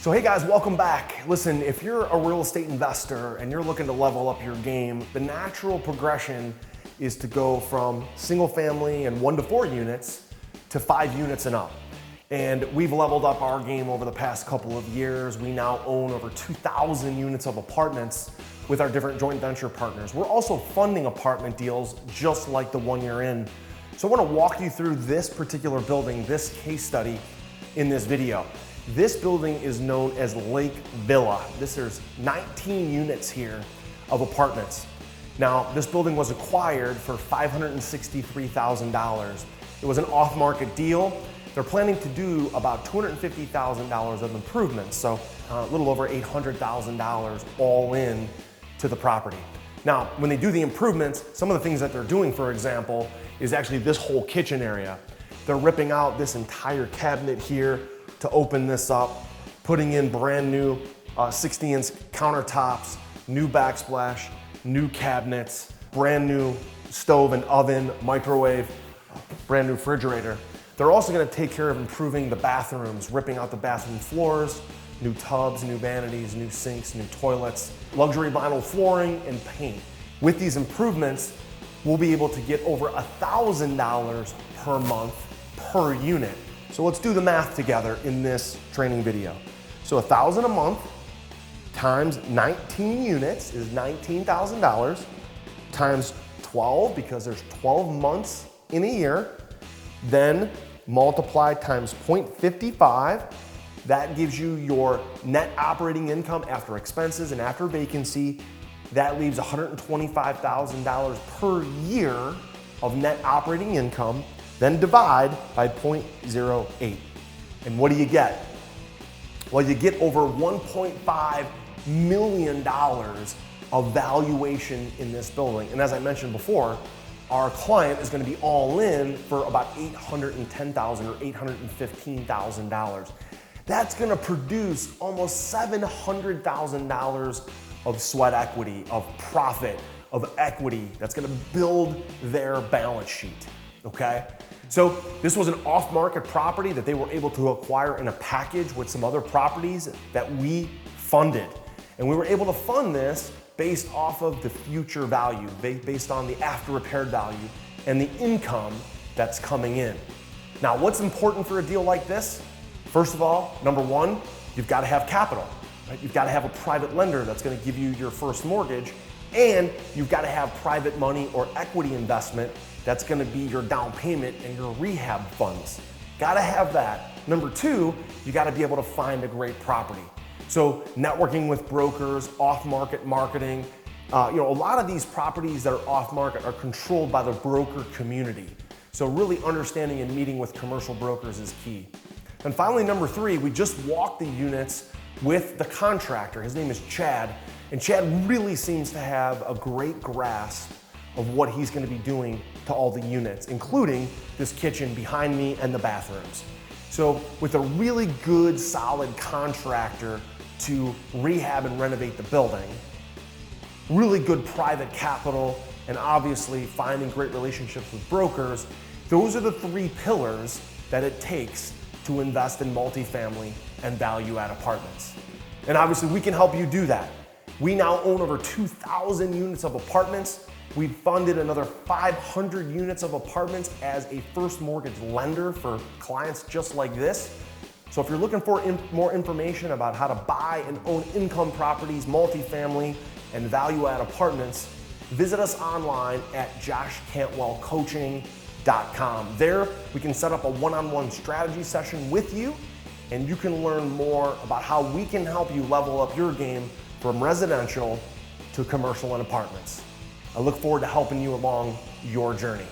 So hey guys, welcome back. Listen, if you're a real estate investor and you're looking to level up your game, the natural progression is to go from single family and 1 to 4 units to 5 units and up. And we've leveled up our game over the past couple of years. We now own over 2,000 units of apartments with our different joint venture partners. We're also funding apartment deals just like the one you're in. So I want to walk you through this particular building, this case study in this video. This building is known as Lake Villa. There's 19 units here of apartments. Now, this building was acquired for $563,000. It was an off-market deal. They're planning to do about $250,000 of improvements, so a little over $800,000 all in to the property. Now, when they do the improvements, some of the things that they're doing, for example, is actually this whole kitchen area. They're ripping out this entire cabinet here to open this up, putting in brand new 60-inch countertops, new backsplash, new cabinets, brand new stove and oven, microwave, brand new refrigerator. They're also gonna take care of improving the bathrooms, ripping out the bathroom floors, new tubs, new vanities, new sinks, new toilets, luxury vinyl flooring, and paint. With these improvements, we'll be able to get over $1,000 per month per unit. So let's do the math together in this training video. So $1,000 a month times 19 units is $19,000 times 12, because there's 12 months in a year, then multiply times 0.55. That gives you your net operating income after expenses and after vacancy. That leaves $125,000 per year of net operating income. Then divide by 0.08. And what do you get? Well, you get over $1.5 million of valuation in this building. And as I mentioned before, our client is going to be all in for about $810,000 or $815,000. That's going to produce almost $700,000 of sweat equity, of profit, of equity that's going to build their balance sheet. Okay? So this was an off-market property that they were able to acquire in a package with some other properties that we funded. And we were able to fund this based off of the future value, based on the after repaired value and the income that's coming in. Now, what's important for a deal like this? First of all, number one, you've got to have capital, right? You've got to have a private lender that's going to give you your first mortgage, and you've got to have private money or equity investment that's going to be your down payment and your rehab funds. Got to have that. Number two, you got to be able to find a great property. So networking with brokers, off-market marketing. A lot of these properties that are off-market are controlled by the broker community. So really understanding and meeting with commercial brokers is key. And finally, number three, we just walked the units with the contractor. His name is Chad. And Chad really seems to have a great grasp of what he's going to be doing to all the units, including this kitchen behind me and the bathrooms. So with a really good, solid contractor to rehab and renovate the building, really good private capital, and obviously finding great relationships with brokers, those are the 3 pillars that it takes to invest in multifamily and value-add apartments. And obviously we can help you do that. We now own over 2,000 units of apartments. We've funded another 500 units of apartments as a first mortgage lender for clients just like this. So if you're looking for more information about how to buy and own income properties, multifamily, and value-add apartments, visit us online at joshcantwellcoaching.com. There, we can set up a one-on-one strategy session with you, and you can learn more about how we can help you level up your game from residential to commercial and apartments. I look forward to helping you along your journey.